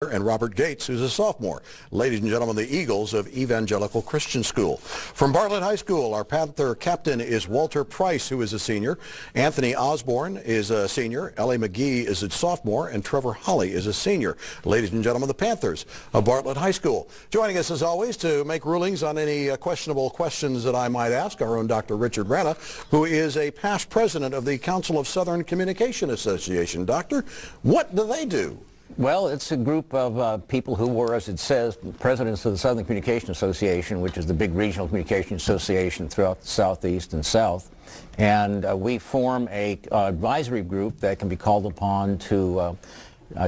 and Robert Gates, who's a sophomore. Ladies and gentlemen, the Eagles of Evangelical Christian School. From Bartlett High School, our Panther captain is Walter Price, who is a senior. Anthony Osborne is a senior. Ellie McGee is a sophomore, and Trevor Holly is a senior. Ladies and gentlemen, the Panthers of Bartlett High School. Joining us, as always, to make rulings on any questionable questions that I might ask, our own Dr. Richard Rana, who is a past president of the Council of Southern Communication Association. Doctor, what do they do? Well, it's a group of people who were, as it says, presidents of the Southern Communication Association, which is the big regional communication association throughout the Southeast and South. And we form a advisory group that can be called upon to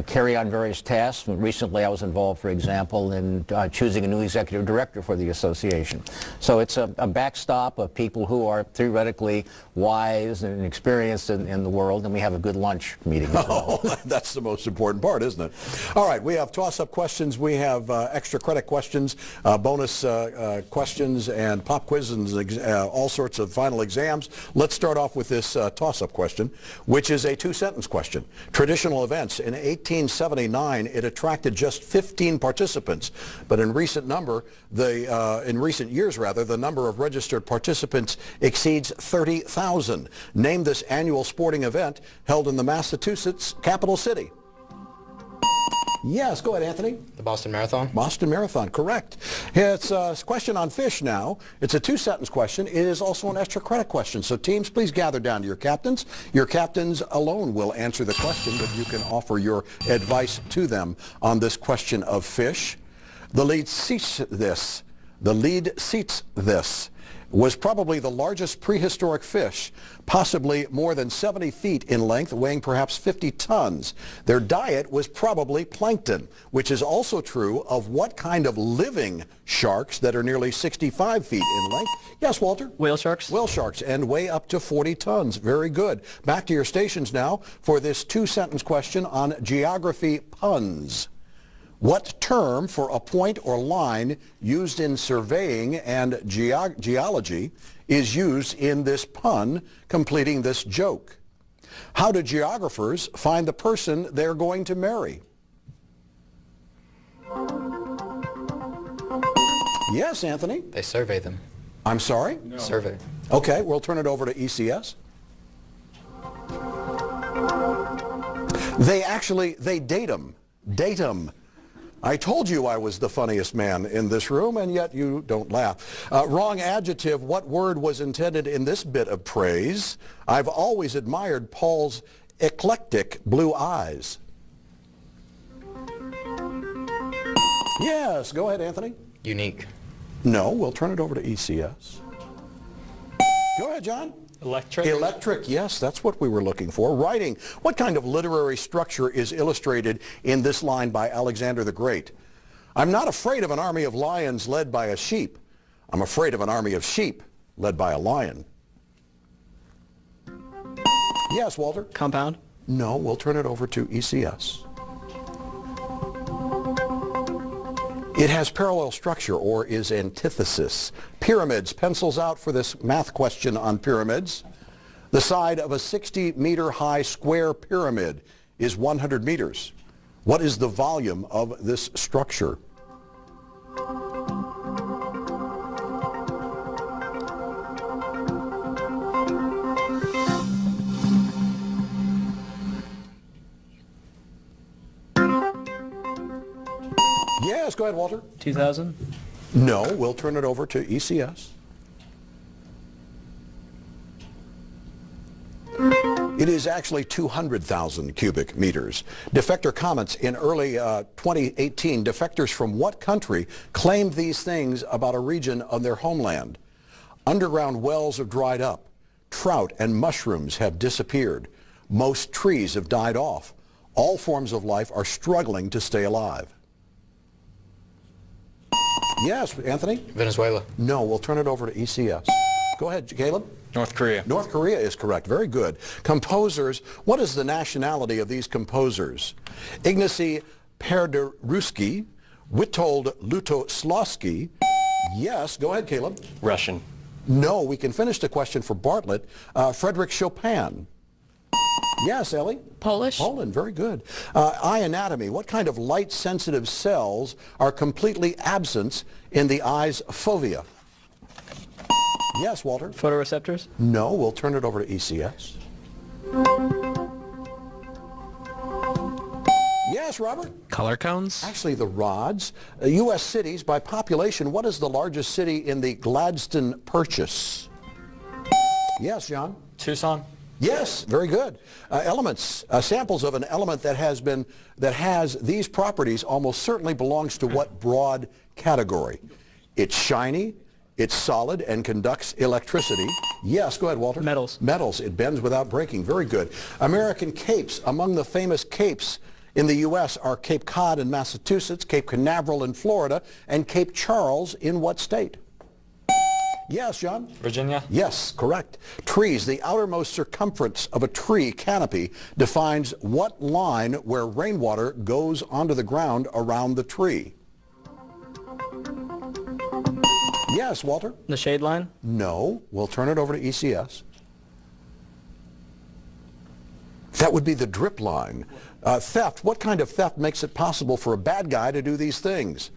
carry on various tasks. Recently I was involved, for example, in choosing a new executive director for the association. So it's a backstop of people who are theoretically wise and experienced in the world, and we have a good lunch meeting as well. Oh, that's the most important part, isn't it? All right, we have toss-up questions, we have extra credit questions, bonus questions, and pop quizzes, and all sorts of final exams. Let's start off with this toss-up question, which is a two-sentence question. Traditional events. In 1879, it attracted just 15 participants, but in recent years, the number of registered participants exceeds 30,000. Name this annual sporting event held in the Massachusetts capital city. Yes, go ahead, Anthony. The Boston Marathon. Boston Marathon, correct. It's a question on fish now. It's a two-sentence question. It is also an extra credit question. So teams, please gather down to your captains. Your captains alone will answer the question, but you can offer your advice to them on this question of fish. The lead seats this was probably the largest prehistoric fish, possibly more than 70 feet in length, weighing perhaps 50 tons. Their diet was probably plankton, which is also true of what kind of living sharks that are nearly 65 feet in length? Yes, Walter? Whale sharks. Whale sharks, and weigh up to 40 tons. Very good. Back to your stations now for this two-sentence question on geography puns. What term for a point or line used in surveying and geology is used in this pun completing this joke? How do geographers find the person they're going to marry? Yes, Anthony? They survey them. I'm sorry? No. Survey. Okay, we'll turn it over to ECS. They date them. Date them. I told you I was the funniest man in this room, and yet you don't laugh. Wrong adjective. What word was intended in this bit of praise? I've always admired Paul's eclectic blue eyes. Yes, go ahead, Anthony. Unique. No, we'll turn it over to ECS. Go ahead, John. Electric. Electric, yes, that's what we were looking for. Writing. What kind of literary structure is illustrated in this line by Alexander the Great? I'm not afraid of an army of lions led by a sheep. I'm afraid of an army of sheep led by a lion. Yes, Walter? Compound. No, we'll turn it over to ECS. It has parallel structure, or is antithesis. Pyramids. Pencils out for this math question on pyramids. The side of a 60-meter-high square pyramid is 100 meters. What is the volume of this structure? Yes, go ahead, Walter. 2,000? No, we'll turn it over to ECS. It is actually 200,000 cubic meters. Defector comments. In early 2018, defectors from what country claimed these things about a region of their homeland? Underground wells have dried up. Trout and mushrooms have disappeared. Most trees have died off. All forms of life are struggling to stay alive. Yes, Anthony? Venezuela. No, we'll turn it over to ECS. Go ahead, Caleb. North Korea. North Korea is correct. Very good. Composers. What is the nationality of these composers? Ignacy Paderewski, Witold Lutosławski. Yes, go ahead, Caleb. Russian. No, we can finish the question for Bartlett. Frederick Chopin. Yes, Ellie? Polish. Poland, very good. Eye anatomy. What kind of light-sensitive cells are completely absent in the eye's fovea? Yes, Walter? Photoreceptors? No, we'll turn it over to ECS. Yes, Robert? Color cones? Actually, the rods. U.S. cities by population. What is the largest city in the Gladstone Purchase? Yes, John? Tucson? Yes, very good. Elements, samples of an element that has these properties almost certainly belongs to what broad category? It's shiny, it's solid, and conducts electricity. Yes, go ahead, Walter. Metals. Metals. It bends without breaking. Very good. American capes. Among the famous capes in the U.S. are Cape Cod in Massachusetts, Cape Canaveral in Florida, and Cape Charles in what state? Yes, John? Virginia? Yes, correct. Trees. The outermost circumference of a tree canopy defines what line where rainwater goes onto the ground around the tree? Yes, Walter? The shade line? No. We'll turn it over to ECS. That would be the drip line. Theft. What kind of theft makes it possible for a bad guy to do these things?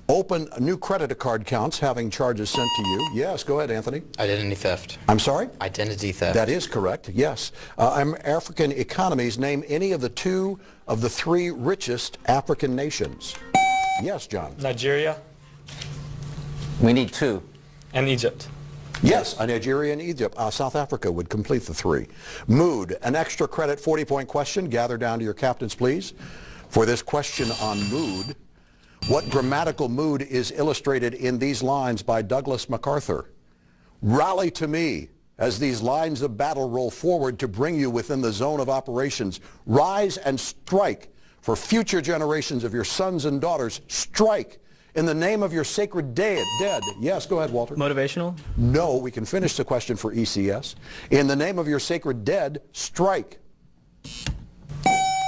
Open new credit card accounts having charges sent to you. Yes, go ahead, Anthony. Identity theft. I'm sorry? Identity theft. That is correct, yes. African economies, name any of the two of the three richest African nations. Yes, John. Nigeria? We need two. And Egypt? Yes, Nigeria and Egypt. South Africa would complete the three. Mood, an extra credit 40-point question. Gather down to your captains, please. For this question on mood, what grammatical mood is illustrated in these lines by Douglas MacArthur? Rally to me as these lines of battle roll forward to bring you within the zone of operations. Rise and strike for future generations of your sons and daughters. Strike in the name of your sacred dead. Yes, go ahead, Walter. Motivational? No, we can finish the question for ECS. In the name of your sacred dead, strike.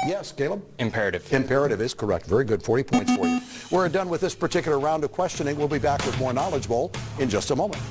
Yes, Caleb? Imperative. Imperative is correct. Very good. 40 points for you. We're done with this particular round of questioning. We'll be back with more Knowledge Bowl in just a moment.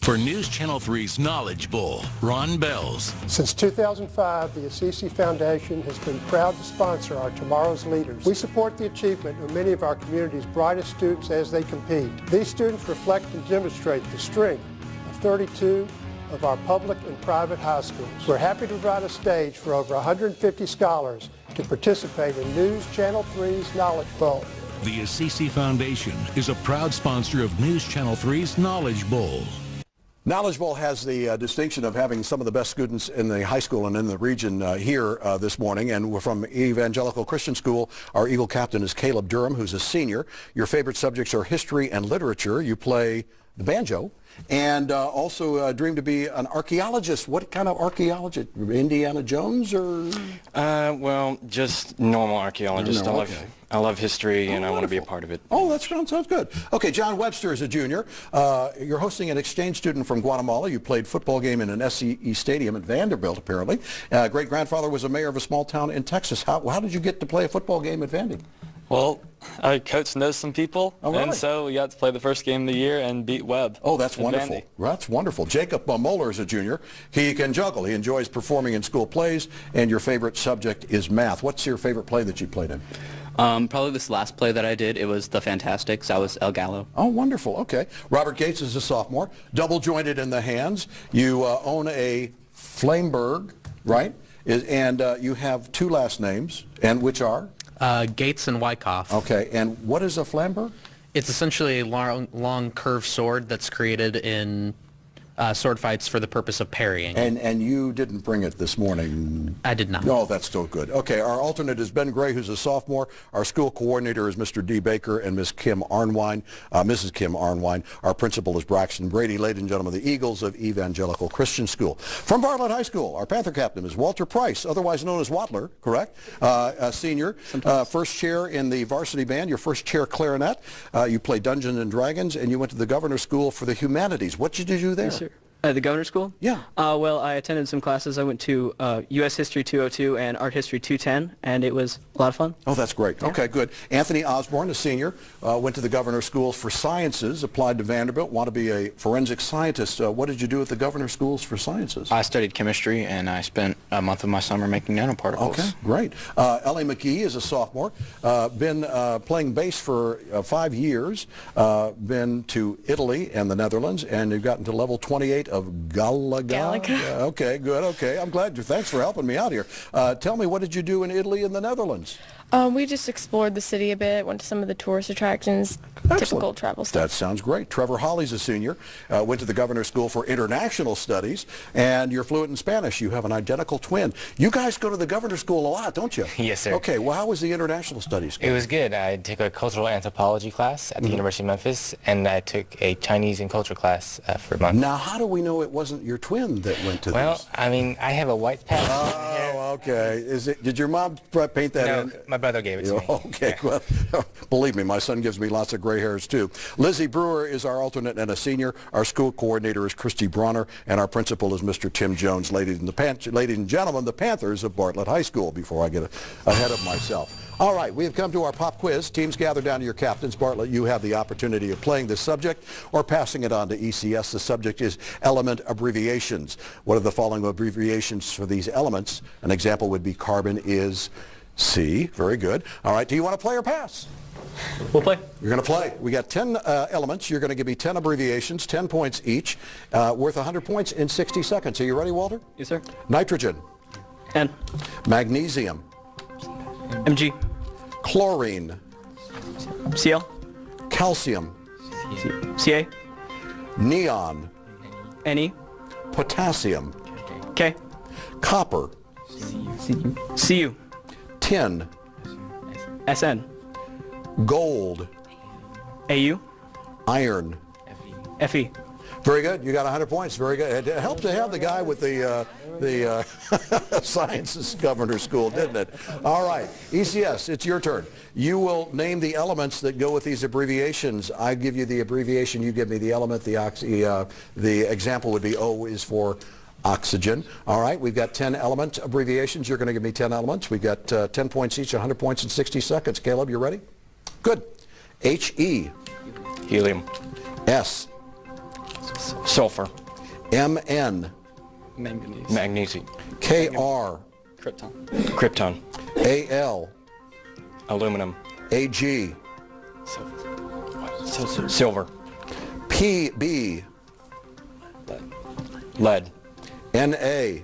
For News Channel 3's Knowledge Bowl, Ron Bells. Since 2005, the Assisi Foundation has been proud to sponsor our Tomorrow's Leaders. We support the achievement of many of our community's brightest students as they compete. These students reflect and demonstrate the strength of 32 of our public and private high schools. We're happy to provide a stage for over 150 scholars to participate in News Channel 3's Knowledge Bowl. The Assisi Foundation is a proud sponsor of News Channel 3's Knowledge Bowl. Knowledge Bowl has the distinction of having some of the best students in the high school and in the region here this morning. And we're from Evangelical Christian School. Our Eagle captain is Caleb Durham, who's a senior. Your favorite subjects are history and literature. You play the banjo and also dream to be an archaeologist. What kind of archaeologist? Indiana Jones or? Well, just normal archaeologist. No, I love history and I want to be a wonderful. part of it. Oh, that sounds good. Okay, John Webster is a junior. You're hosting an exchange student from Guatemala. You played football game in an SCE stadium at Vanderbilt, apparently. Great-grandfather was a mayor of a small town in Texas. How did you get to play a football game at Vandy? Well, our coach knows some people, Oh, really? and so we got to play the first game of the year and beat Webb. Oh, that's in wonderful. Vandy. That's wonderful. Jacob Moeller is a junior. He can juggle. He enjoys performing in school plays, and your favorite subject is math. What's your favorite play that you played in? Probably this last play that I did, it was The Fantastics. I was El Gallo. Oh, wonderful. Okay. Robert Gates is a sophomore. Double jointed in the hands. You own a Flameberg, right? And you have two last names, and which are? Gates and Wyckoff. Okay. And what is a Flamberg? It's essentially a long curved sword that's created in sword fights for the purpose of parrying. And you didn't bring it this morning. I did not. No, that's still good. Okay, our alternate is Ben Gray, who's a sophomore. Our school coordinator is Mr. D. Baker and Miss Kim Arnwine, Mrs. Kim Arnwine. Our principal is Braxton Brady. Ladies and gentlemen, the Eagles of Evangelical Christian School. From Bartlett High School, our Panther captain is Walter Price, otherwise known as Watler, correct? A senior, first chair in the varsity band, your first chair clarinet. You play Dungeons and Dragons, and you went to the Governor's School for the Humanities. What did you do there? Yes, sir. At the governor's school? Yeah. Well, I attended some classes. I went to U.S. History 202 and Art History 210, and it was a lot of fun. Oh, that's great. Okay, good. Anthony Osborne, a senior, went to the Governor's Schools for Sciences, applied to Vanderbilt, want to be a forensic scientist. What did you do at the Governor's Schools for Sciences? I studied chemistry, and I spent a month of my summer making nanoparticles. Okay, great. Ellie McGee is a sophomore, been playing bass for 5 years, been to Italy and the Netherlands, and you've gotten to level 28 of Galaga. Okay, good. Okay, I'm glad. Thanks for helping me out here. Tell me, what did you do in Italy and the Netherlands? We just explored the city a bit, went to some of the tourist attractions, typical travel stuff. That sounds great. Trevor Holly's a senior, went to the Governor's School for International Studies, and you're fluent in Spanish. You have an identical twin. You guys go to the Governor's School a lot, don't you? Yes, sir. Okay, well, how was the International Studies school? It was good. I took a cultural anthropology class at the University of Memphis, and I took a Chinese and culture class for a month. Now, how do we know it wasn't your twin that went to Well, this? I mean, I have a white patch. Oh, okay. Did your mom paint that in? No, my brother gave it to me. Okay, well, believe me, my son gives me lots of gray hairs too. Lizzie Brewer is our alternate and a senior. Our school coordinator is Christy Bronner, and our principal is Mr. Tim Jones. Ladies and gentlemen, the Panthers of Bartlett High School, before I get ahead of myself. All right, we have come to our pop quiz. Teams, gather down to your captains. Bartlett, you have the opportunity of playing this subject or passing it on to ECS. The subject is element abbreviations. What are the following abbreviations for these elements? An example would be carbon is C. Very good. All right, do you want to play or pass? We'll play. You're going to play. We got 10 elements. You're going to give me 10 abbreviations, 10 points each, worth 100 points in 60 seconds. Are you ready, Walter? Yes, sir. Nitrogen. N. Magnesium. MG. Chlorine. CL. Calcium. CA. Neon. NE. Potassium. K. Copper. CU. Tin. SN. Gold. AU. Iron. FE. Very good. You got 100 points. Very good. It helped to have the guy with the Sciences Governor's School, didn't it? All right. ECS, it's your turn. You will name the elements that go with these abbreviations. I give you the abbreviation. You give me the element. The example would be O is for oxygen. All right. We've got 10 element abbreviations. You're going to give me 10 elements. We've got 10 points each, 100 points in 60 seconds. Caleb, you ready? Good. HE. Helium. S. Sulfur. MN. Manganese. Magnesium. KR. Krypton. Krypton. AL. Aluminum. AG. Silver. PB. Lead. NA.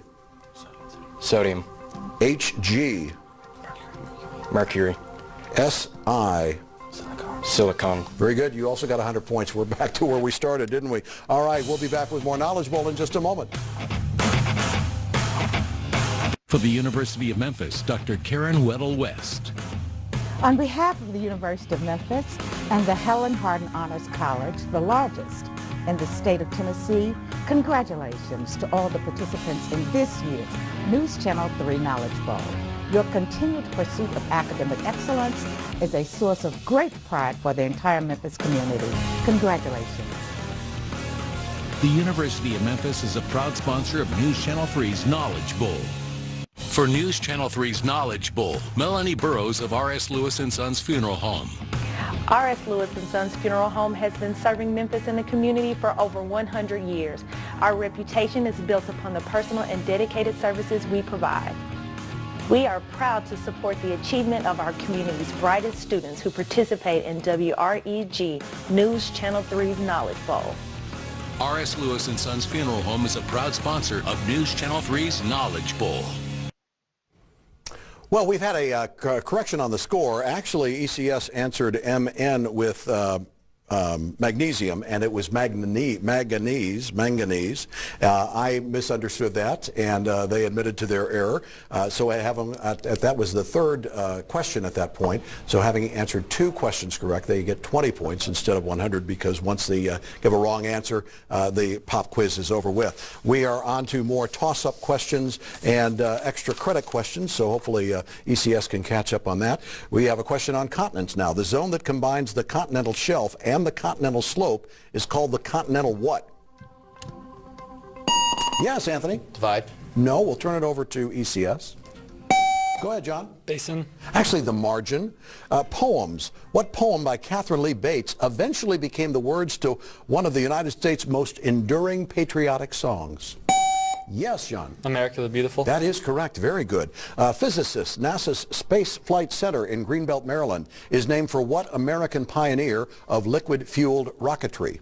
Sodium. HG. Mercury. SI. Silicon. Very good. You also got 100 points. We're back to where we started, didn't we? All right, we'll be back with more Knowledge Bowl in just a moment. For the University of Memphis, Dr. Karen Weddle-West. On behalf of the University of Memphis and the Helen Hardin Honors College, the largest in the state of Tennessee, congratulations to all the participants in this year's News Channel 3 Knowledge Bowl. Your continued pursuit of academic excellence is a source of great pride for the entire Memphis community. Congratulations. The University of Memphis is a proud sponsor of News Channel 3's Knowledge Bowl. For News Channel 3's Knowledge Bowl, Melanie Burrows of R.S. Lewis & Sons Funeral Home. R.S. Lewis & Sons Funeral Home has been serving Memphis and the community for over 100 years. Our reputation is built upon the personal and dedicated services we provide. We are proud to support the achievement of our community's brightest students who participate in WREG News Channel 3's Knowledge Bowl. R.S. Lewis & Sons Funeral Home is a proud sponsor of News Channel 3's Knowledge Bowl. Well, we've had a correction on the score. Actually, ECS answered MN with magnesium, and it was manganese. I misunderstood that, and they admitted to their error. So I have them that was the third question at that point. So having answered 2 questions correct, they get 20 points instead of 100, because once they give a wrong answer, the pop quiz is over with. We are on to more toss-up questions and extra credit questions, so hopefully ECS can catch up on that. We have a question on continents now. The zone that combines the continental shelf and the continental slope is called the continental what? Yes, Anthony? Divide. No, we'll turn it over to ECS. Go ahead, John. Basin. Actually, the margin. Poems. What poem by Catherine Lee Bates eventually became the words to one of the United States' most enduring patriotic songs? Yes, John. America the Beautiful. That is correct. Very good. Physicist, NASA's Space Flight Center in Greenbelt, Maryland, is named for what American pioneer of liquid-fueled rocketry?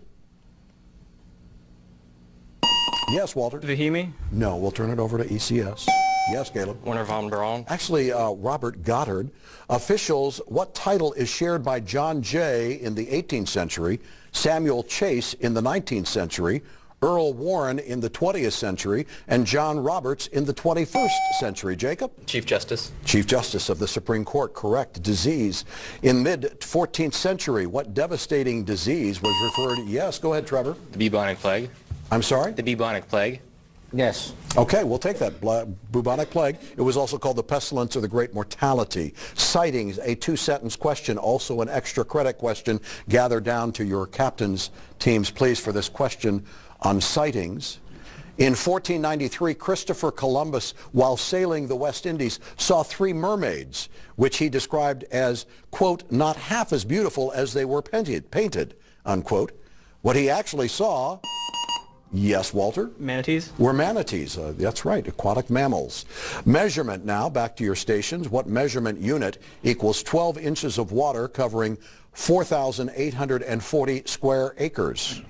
Yes, Walter. Vahimi. No, we'll turn it over to ECS. Yes, Caleb. Wernher von Braun. Actually, Robert Goddard. Officials, what title is shared by John Jay in the 18th century, Samuel Chase in the 19th century, Earl Warren in the 20th century, and John Roberts in the 21st century? Jacob? Chief Justice. Chief Justice of the Supreme Court, correct. Disease. In mid-14th century, what devastating disease was referred? Yes, go ahead, Trevor. The bubonic plague. I'm sorry? The bubonic plague. Yes. Okay, we'll take that. Bubonic plague. It was also called the pestilence or the great mortality. Sightings, a two-sentence question, also an extra credit question. Gather down to your captain's teams, please, for this question on sightings. In 1493, Christopher Columbus, while sailing the West Indies, saw 3 mermaids, which he described as, quote, not half as beautiful as they were painted, unquote. What he actually saw... Yes, Walter? Manatees. Were manatees. That's right, aquatic mammals. Measurement now, back to your stations. What measurement unit equals 12 inches of water covering 4,840 square acres?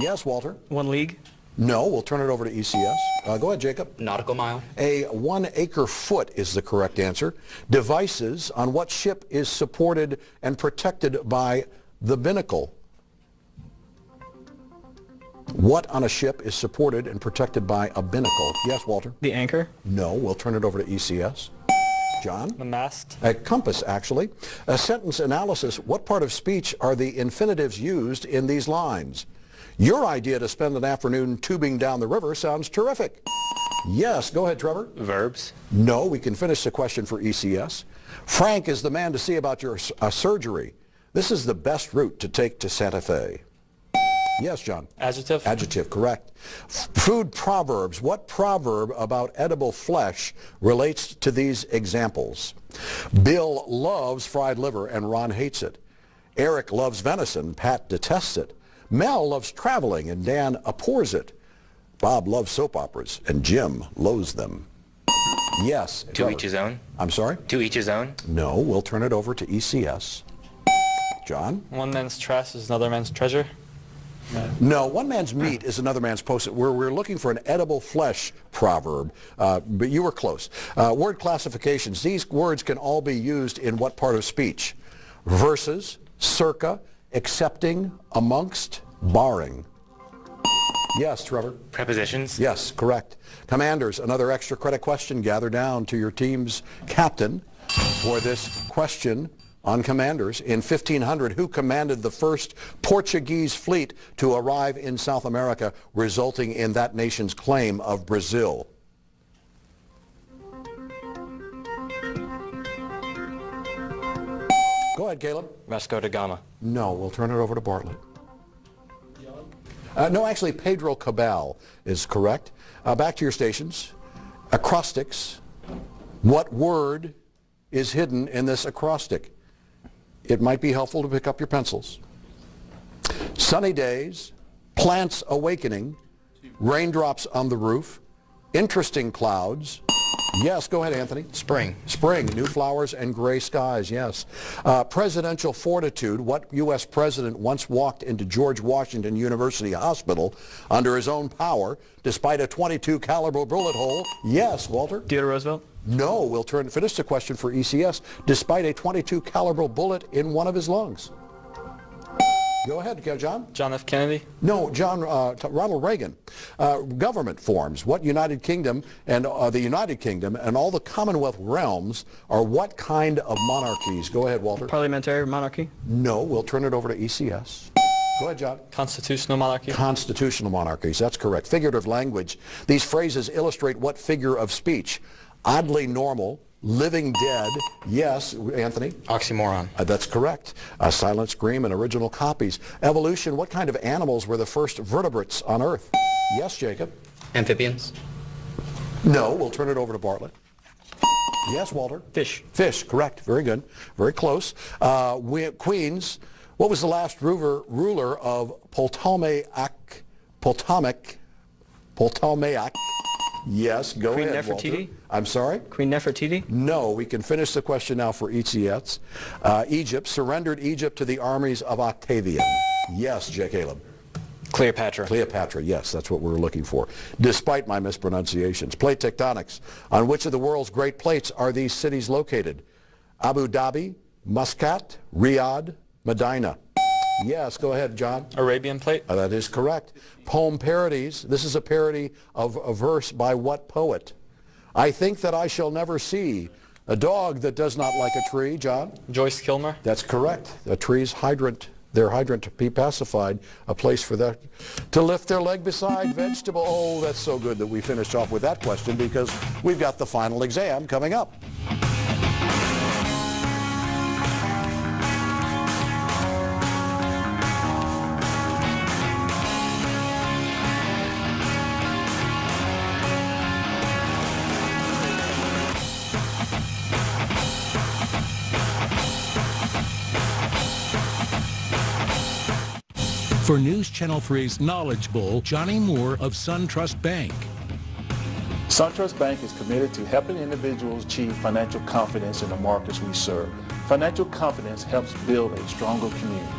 Yes, Walter? 1 league. No, we'll turn it over to ECS. Go ahead, Jacob. Nautical mile. A 1 acre foot is the correct answer. Devices on what ship is supported and protected by the binnacle? What on a ship is supported and protected by a binnacle? Yes, Walter? The anchor. No, we'll turn it over to ECS. John? The mast. A compass, actually. A sentence analysis. What part of speech are the infinitives used in these lines? Your idea to spend an afternoon tubing down the river sounds terrific. Yes, go ahead, Trevor. Verbs. No, we can finish the question for ECS. Frank is the man to see about your surgery. This is the best route to take to Santa Fe. Yes, John. Adjective. Adjective, correct. Food proverbs. What proverb about edible flesh relates to these examples? Bill loves fried liver and Ron hates it. Eric loves venison. Pat detests it. Mel loves traveling and Dan abhors it. Bob loves soap operas and Jim loathes them. Yes. To Trevor. each his own. I'm sorry? To each his own. No, we'll turn it over to ECS. John? One man's trash is another man's treasure. No, one man's meat is another man's post-it. We're looking for an edible flesh proverb, but you were close. Word classifications. These words can all be used in what part of speech? Versus, circa, accepting, amongst, barring. Yes, Trevor? Prepositions. Yes, correct. Commanders, another extra credit question. Gather down to your team's captain for this question on commanders. In 1500, who commanded the first Portuguese fleet to arrive in South America, resulting in that nation's claim of Brazil? Go ahead, Caleb. Vasco da Gama. No, we'll turn it over to Bartlett. No, actually, Pedro Cabal is correct. Back to your stations. Acrostics. What word is hidden in this acrostic? It might be helpful to pick up your pencils. Sunny days, plants awakening, raindrops on the roof, interesting clouds. Yes, go ahead, Anthony. Spring. Spring, new flowers and gray skies, yes. Presidential fortitude. What U.S. president once walked into George Washington University Hospital under his own power, despite a .22 caliber bullet hole? Yes, Walter? Theodore Roosevelt. No, we'll finish the question for ECS, despite a .22 caliber bullet in one of his lungs. Go ahead, John. John F. Kennedy. No, Ronald Reagan. Government forms. What United Kingdom and the United Kingdom and all the Commonwealth realms are what kind of monarchies? Go ahead, Walter. Parliamentary monarchy. No, we'll turn it over to ECS. Go ahead, John. Constitutional monarchy. Constitutional monarchies, that's correct. Figurative language. These phrases illustrate what figure of speech? Oddly normal, living dead. Yes, Anthony? Oxymoron. That's correct. Silent Scream and original copies. Evolution, what kind of animals were the first vertebrates on Earth? Yes, Jacob? Amphibians. No, we'll turn it over to Bartlett. Yes, Walter? Fish. Fish, correct. Very good. Very close. Queens, what was the last ruler of Ptolemaic? Yes, go Queen ahead, Nefertiti? Walter. I'm sorry? Queen Nefertiti? No, we can finish the question now for ECS. Egypt surrendered Egypt to the armies of Octavian. Yes, J. Caleb. Cleopatra. Cleopatra, yes, that's what we were looking for, despite my mispronunciations. Plate tectonics. On which of the world's great plates are these cities located? Abu Dhabi, Muscat, Riyadh, Medina. Yes, go ahead, John. Arabian plate? That is correct. Poem parodies. This is a parody of a verse by what poet? I think that I shall never see a dog that does not like a tree. John? Joyce Kilmer? That's correct. A tree's hydrant, their hydrant to be pacified, a place for that to lift their leg beside vegetable. Oh, that's so good that we finished off with that question because we've got the final exam coming up. For News Channel 3's Knowledge Bowl, Johnny Moore of SunTrust Bank. SunTrust Bank is committed to helping individuals achieve financial confidence in the markets we serve. Financial confidence helps build a stronger community.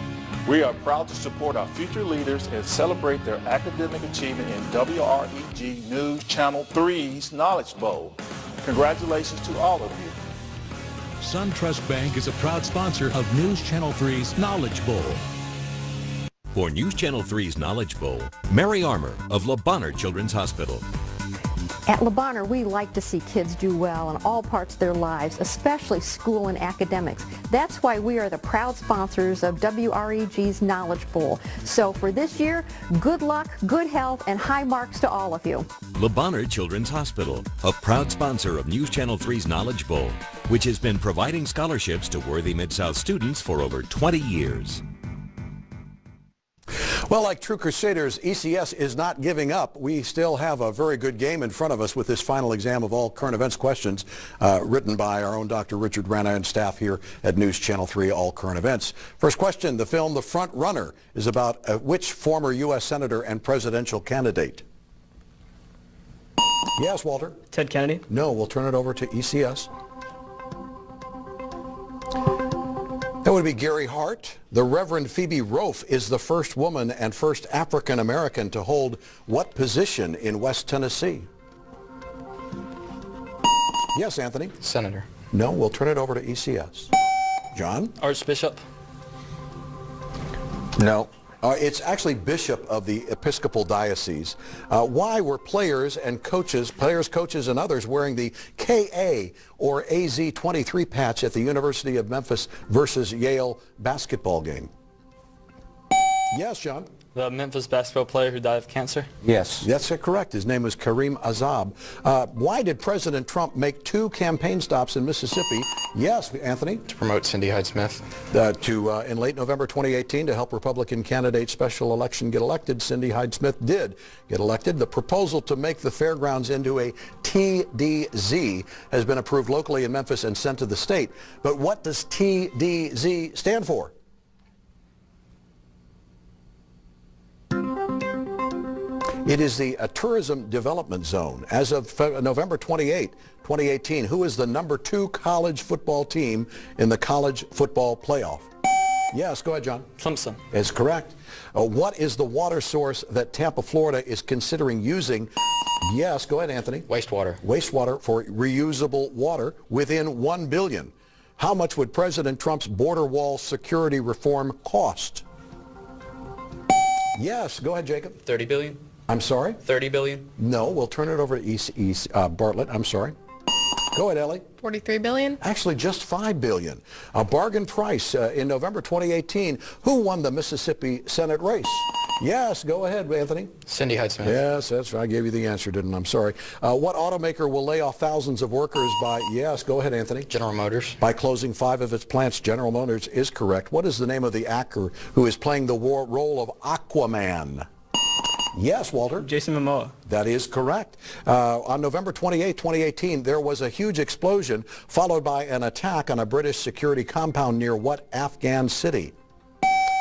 We are proud to support our future leaders and celebrate their academic achievement in WREG News Channel 3's Knowledge Bowl. Congratulations to all of you. SunTrust Bank is a proud sponsor of News Channel 3's Knowledge Bowl. For News Channel 3's Knowledge Bowl, Mary Armour of Le Bonheur Children's Hospital. At Le Bonheur, we like to see kids do well in all parts of their lives, especially school and academics. That's why we are the proud sponsors of WREG's Knowledge Bowl. So for this year, good luck, good health, and high marks to all of you. Le Bonheur Children's Hospital, a proud sponsor of News Channel 3's Knowledge Bowl, which has been providing scholarships to worthy Mid-South students for over 20 years. Well, like true Crusaders, ECS is not giving up. We still have a very good game in front of us with this final exam of all current events questions written by our own Dr. Richard Rana and staff here at News Channel 3 All Current Events. First question, the film The Front Runner is about which former U.S. senator and presidential candidate? Yes, Walter? Ted Kennedy? No, we'll turn it over to ECS. That would be Gary Hart. The Reverend Phoebe Rofe is the first woman and first African American to hold what position in West Tennessee? Yes, Anthony? Senator. No, we'll turn it over to ECS. John? Archbishop? No. It's actually Bishop of the Episcopal Diocese. Why were players, coaches, and others wearing the KA or AZ-23 patch at the University of Memphis versus Yale basketball game? Yes, John? The Memphis basketball player who died of cancer? Yes. That's correct. His name was Kareem Azab. Why did President Trump make 2 campaign stops in Mississippi? Yes, Anthony? To promote Cindy Hyde-Smith. In late November 2018 to help Republican candidate special election get elected. Cindy Hyde-Smith did get elected. The proposal to make the fairgrounds into a TDZ has been approved locally in Memphis and sent to the state. But what does TDZ stand for? It is the Tourism Development Zone. As of November 28, 2018, who is the number 2 college football team in the college football playoff? Yes, go ahead, John. Clemson. Is correct. What is the water source that Tampa, Florida is considering using? Yes, go ahead, Anthony. Wastewater. Wastewater for reusable water within $1 billion. How much would President Trump's border wall security reform cost? Yes, go ahead, Jacob. 30 billion? I'm sorry? 30 billion? No, we'll turn it over to Bartlett. I'm sorry. Go ahead, Ellie. 43 billion? Actually, just $5 billion. A bargain price in November 2018. Who won the Mississippi Senate race? Yes, go ahead, Anthony. Cindy Heights Smith. Yes, that's right. I gave you the answer, didn't I? I'm sorry. What automaker will lay off thousands of workers by, yes, go ahead, Anthony. General Motors. By closing 5 of its plants. General Motors is correct. What is the name of the actor who is playing the role of Aquaman? Yes, Walter. Jason Momoa. That is correct. On November 28, 2018, there was a huge explosion followed by an attack on a British security compound near what Afghan city?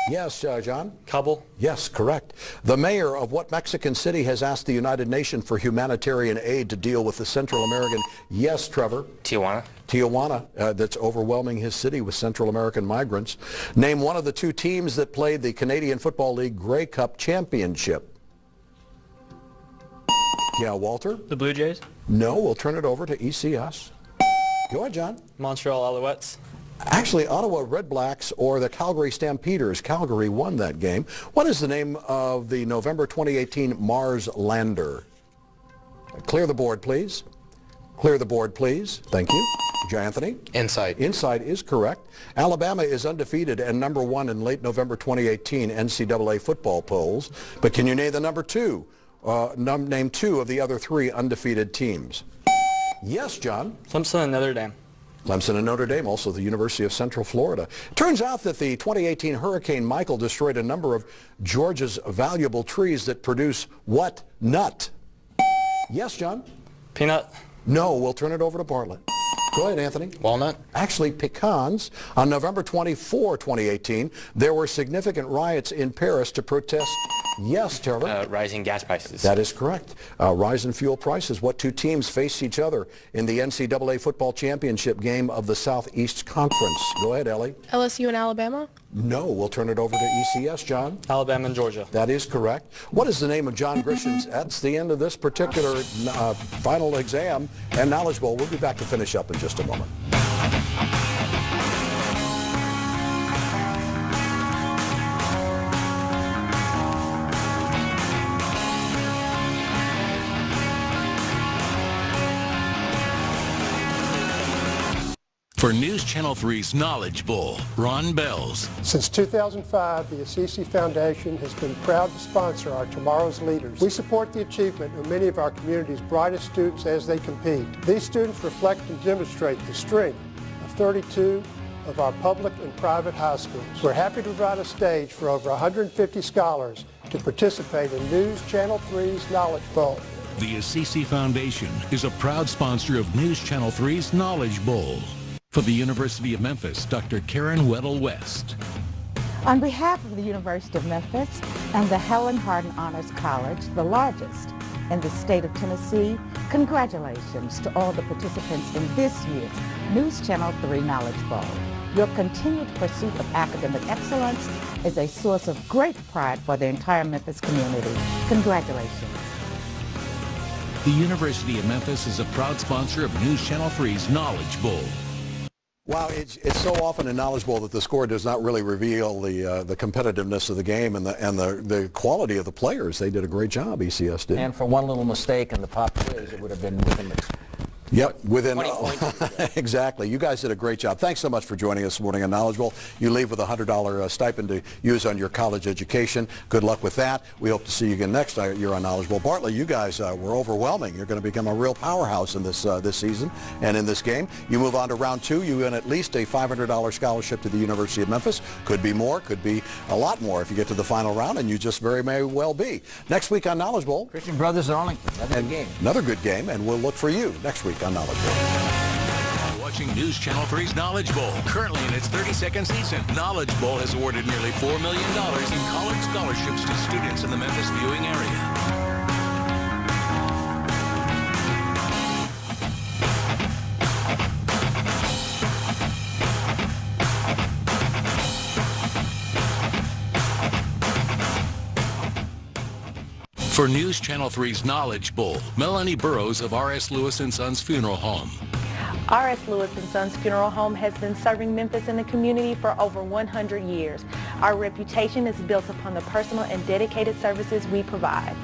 Yes, John? Kabul. Yes, correct. The mayor of what Mexican city has asked the United Nations for humanitarian aid to deal with the Central American? Yes, Trevor. Tijuana. Tijuana, that's overwhelming his city with Central American migrants. Name one of the 2 teams that played the Canadian Football League Grey Cup Championship. Yeah, Walter? The Blue Jays. No, we'll turn it over to ECS. Go ahead, John. Montreal Alouettes. Actually, Ottawa Red Blacks or the Calgary Stampeders. Calgary won that game. What is the name of the November 2018 Mars lander? Clear the board, please. Clear the board, please. Thank you. Anthony? Insight. Insight is correct. Alabama is undefeated and number 1 in late November 2018 NCAA football polls. But can you name the number 2? Name 2 of the other 3 undefeated teams. Yes, John? Clemson and Notre Dame. Clemson and Notre Dame, also the University of Central Florida. Turns out that the 2018 Hurricane Michael destroyed a number of Georgia's valuable trees that produce what nut? Yes, John? Peanut. No, we'll turn it over to Bartlett. Go ahead, Anthony. Walnut. Actually, pecans. On November 24, 2018, there were significant riots in Paris to protest, yes, Trevor? Rising gas prices. That is correct. Rise in fuel prices. What 2 teams faced each other in the NCAA football championship game of the Southeast Conference? Go ahead, Ellie. LSU and Alabama? No, we'll turn it over to ECS, John. Alabama and Georgia. That is correct. What is the name of John Grisham's? That's the end of this particular final exam and Knowledge Bowl. We'll be back to finish up in just a moment. For News Channel 3's Knowledge Bowl, Ron Bells. Since 2005, the Assisi Foundation has been proud to sponsor our Tomorrow's Leaders. We support the achievement of many of our community's brightest students as they compete. These students reflect and demonstrate the strength of 32 of our public and private high schools. We're happy to provide a stage for over 150 scholars to participate in News Channel 3's Knowledge Bowl. The Assisi Foundation is a proud sponsor of News Channel 3's Knowledge Bowl. For the University of Memphis, Dr. Karen Weddle-West. On behalf of the University of Memphis and the Helen Hardin Honors College, the largest in the state of Tennessee, congratulations to all the participants in this year's News Channel 3 Knowledge Bowl. Your continued pursuit of academic excellence is a source of great pride for the entire Memphis community. Congratulations. The University of Memphis is a proud sponsor of News Channel 3's Knowledge Bowl. Wow, it's so often in Knowledge Bowl that the score does not really reveal the competitiveness of the game and the quality of the players. They did a great job, ECS did. And for one little mistake in the pop quiz, it would have been within the... Yep, within exactly. You guys did a great job. Thanks so much for joining us this morning on Knowledge Bowl. You leave with a $100 stipend to use on your college education. Good luck with that. We hope to see you again next year on Knowledge Bowl. Bartlett, you guys were overwhelming. You're going to become a real powerhouse in this season and in this game. You move on to round 2. You win at least a $500 scholarship to the University of Memphis. Could be more. Could be a lot more if you get to the final round, and you just very may well be. Next week on Knowledge Bowl, Christian Brothers Arlington. Another good game. Another good game, and we'll look for you next week on Knowledge Bowl. Watching News Channel 3's Knowledge Bowl. Currently in its 32nd season, Knowledge Bowl has awarded nearly $4 million in college scholarships to students in the Memphis viewing area. For News Channel 3's Knowledge Bowl, Melanie Burrows of R.S. Lewis & Sons Funeral Home. R.S. Lewis & Sons Funeral Home has been serving Memphis and the community for over 100 years. Our reputation is built upon the personal and dedicated services we provide.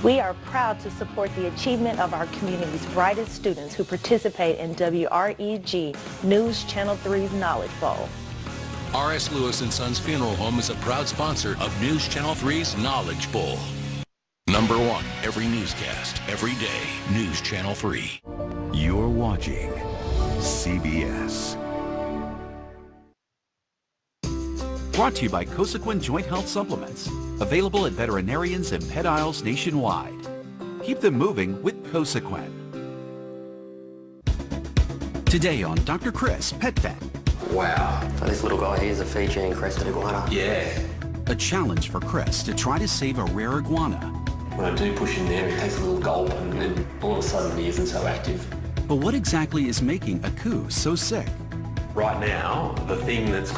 We are proud to support the achievement of our community's brightest students who participate in WREG News Channel 3's Knowledge Bowl. R.S. Lewis & Sons Funeral Home is a proud sponsor of News Channel 3's Knowledge Bowl. Number 1, every newscast, every day, News Channel 3. You're watching CBS. Brought to you by Cosequin Joint Health Supplements. Available at veterinarians and pet aisles nationwide. Keep them moving with Cosequin. Today on Dr. Chris, Pet Vet. Wow. So this little guy here is a Fijian crested iguana. Yeah. A challenge for Chris to try to save a rare iguana. When I do push in there, he takes a little gulp and then all of a sudden he isn't so active. But what exactly is making Aku so sick? Right now, the thing that's